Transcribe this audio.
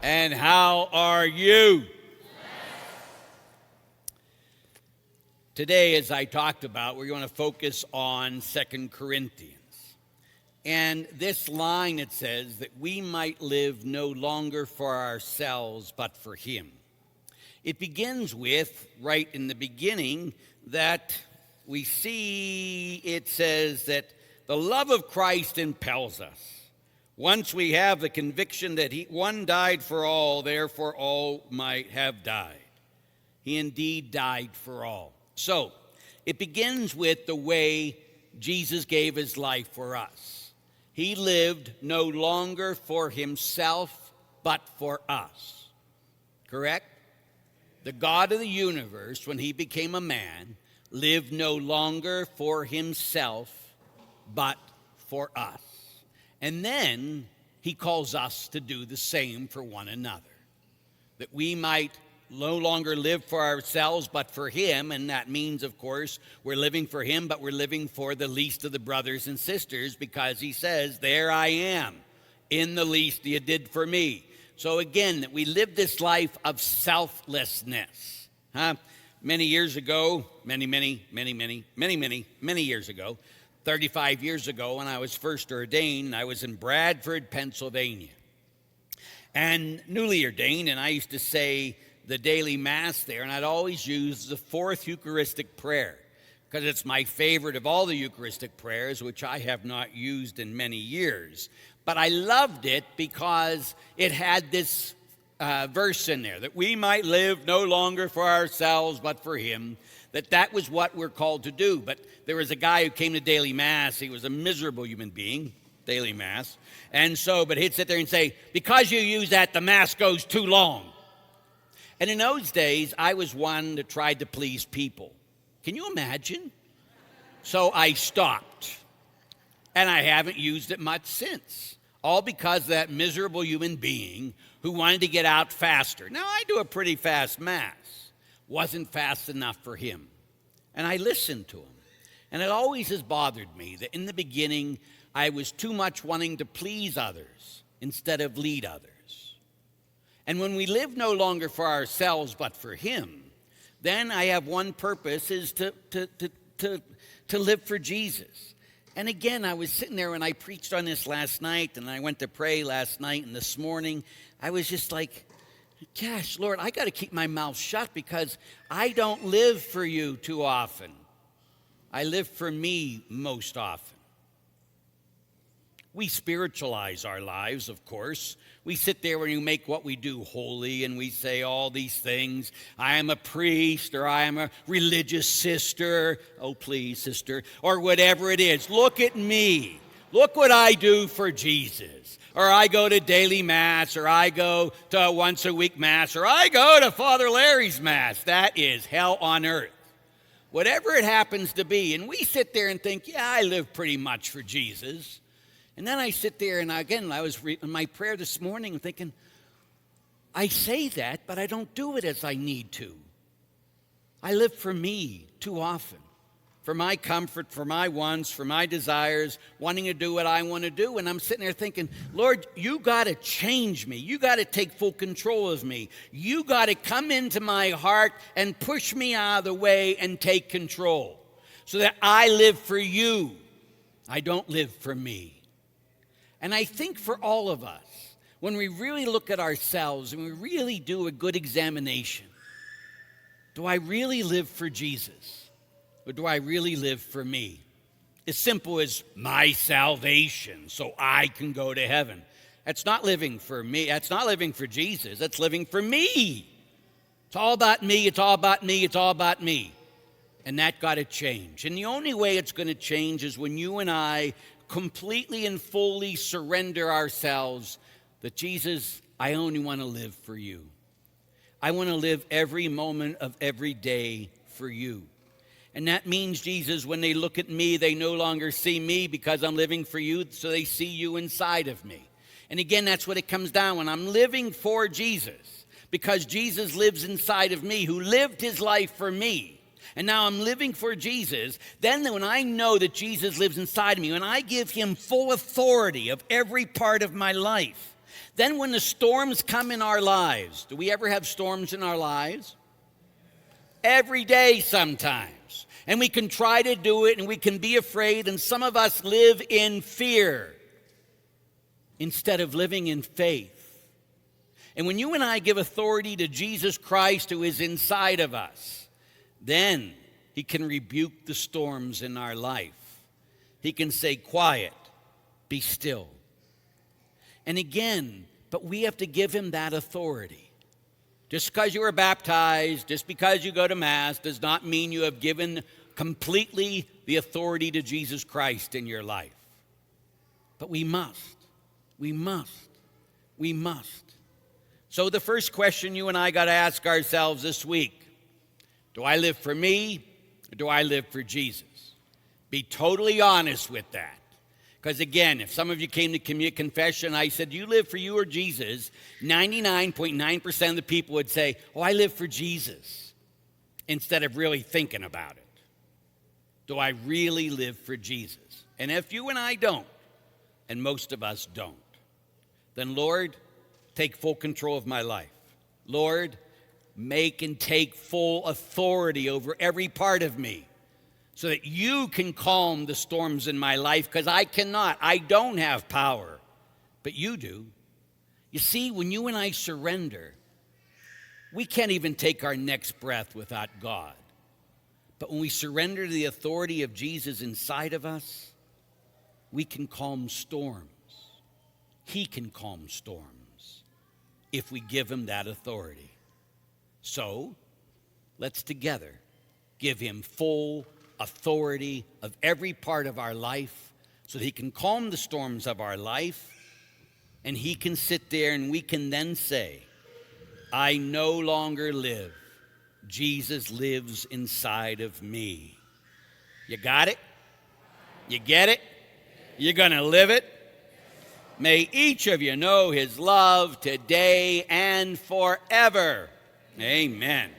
And how are you? Today, as I talked about, we're going to focus on 2 Corinthians. And this line, it says that we might live no longer for ourselves, but for Him. It begins with, right in the beginning, that we see it says that the love of Christ impels us. Once we have the conviction that one died for all, therefore all might have died. He indeed died for all. So, it begins with the way Jesus gave his life for us. He lived no longer for himself, but for us. Correct? The God of the universe, when he became a man, lived no longer for himself, but for us. And then he calls us to do the same for one another, that we might no longer live for ourselves, but for him. And that means, of course, we're living for him, but we're living for the least of the brothers and sisters, because he says, there I am, in the least you did for me. So again, that we live this life of selflessness. Many years ago, many years ago, 35 years ago, when I was first ordained, I was in Bradford, Pennsylvania. And newly ordained, and I used to say the daily mass there, and I'd always use the fourth Eucharistic prayer, because it's my favorite of all the Eucharistic prayers, which I have not used in many years. But I loved it because it had this verse in there, that we might live no longer for ourselves, but for him. That was what we're called to do. But there was a guy who came to daily mass. He was a miserable human being, daily mass. But he'd sit there and say, because you use that, the mass goes too long. And in those days, I was one that tried to please people. Can you imagine? So I stopped. And I haven't used it much since. All because of that miserable human being who wanted to get out faster. Now, I do a pretty fast mass. Wasn't fast enough for him. And I listened to him. And it always has bothered me that in the beginning, I was too much wanting to please others instead of lead others. And when we live no longer for ourselves but for him, then I have one purpose, is to live for Jesus. And again, I was sitting there when I preached on this last night, and I went to pray last night, and this morning, I was just like, gosh, Lord, I got to keep my mouth shut, because I don't live for you too often. I live for me most often. We spiritualize our lives, of course. We sit there and we make what we do holy, and we say all these things. I am a priest, or I am a religious sister. Oh, please, sister. Or whatever it is. Look at me. Look what I do for Jesus. Or I go to daily mass, or I go to a once-a-week mass, or I go to Father Larry's mass. That is hell on earth. Whatever it happens to be. And we sit there and think, yeah, I live pretty much for Jesus. And then I sit there, and again, I was in my prayer this morning thinking, I say that, but I don't do it as I need to. I live for me too often. For my comfort, for my wants, for my desires, wanting to do what I want to do. And I'm sitting there thinking, Lord, you got to change me. You got to take full control of me. You got to come into my heart and push me out of the way and take control, so that I live for you. I don't live for me. And I think for all of us, when we really look at ourselves and we really do a good examination, do I really live for Jesus? Or do I really live for me? As simple as my salvation, so I can go to heaven. That's not living for me. That's not living for Jesus. That's living for me. It's all about me. It's all about me. It's all about me. And that got to change. And the only way it's going to change is when you and I completely and fully surrender ourselves that, Jesus, I only want to live for you. I want to live every moment of every day for you. And that means, Jesus, when they look at me, they no longer see me because I'm living for you, so they see you inside of me. And again, that's what it comes down when I'm living for Jesus, because Jesus lives inside of me, who lived his life for me. And now I'm living for Jesus. Then when I know that Jesus lives inside of me, when I give him full authority of every part of my life, Then when the storms come in our lives, do we ever have storms in our lives? Every day sometimes. And we can try to do it and we can be afraid, and some of us live in fear instead of living in faith. And when you and I give authority to Jesus Christ who is inside of us, then he can rebuke the storms in our life. He can say, quiet, be still. And again, but we have to give him that authority. Just because you were baptized, just because you go to Mass, does not mean you have given completely the authority to Jesus Christ in your life. But we must. So the first question you and I got to ask ourselves this week, do I live for me or do I live for Jesus? Be totally honest with that. Because again, if some of you came to confession, I said, do you live for you or Jesus? 99.9% of the people would say, oh, I live for Jesus, instead of really thinking about it. Do I really live for Jesus? And if you and I don't, and most of us don't, then Lord, take full control of my life. Lord, make and take full authority over every part of me so that you can calm the storms in my life, because I cannot. I don't have power, but you do. You see, when you and I surrender, we can't even take our next breath without God. But when we surrender to the authority of Jesus inside of us, we can calm storms. He can calm storms if we give him that authority. So, let's together give him full authority of every part of our life so that he can calm the storms of our life, and he can sit there and we can then say, I no longer live. Jesus lives inside of me. You got it? You get it? You're going to live it? May each of you know his love today and forever. Amen.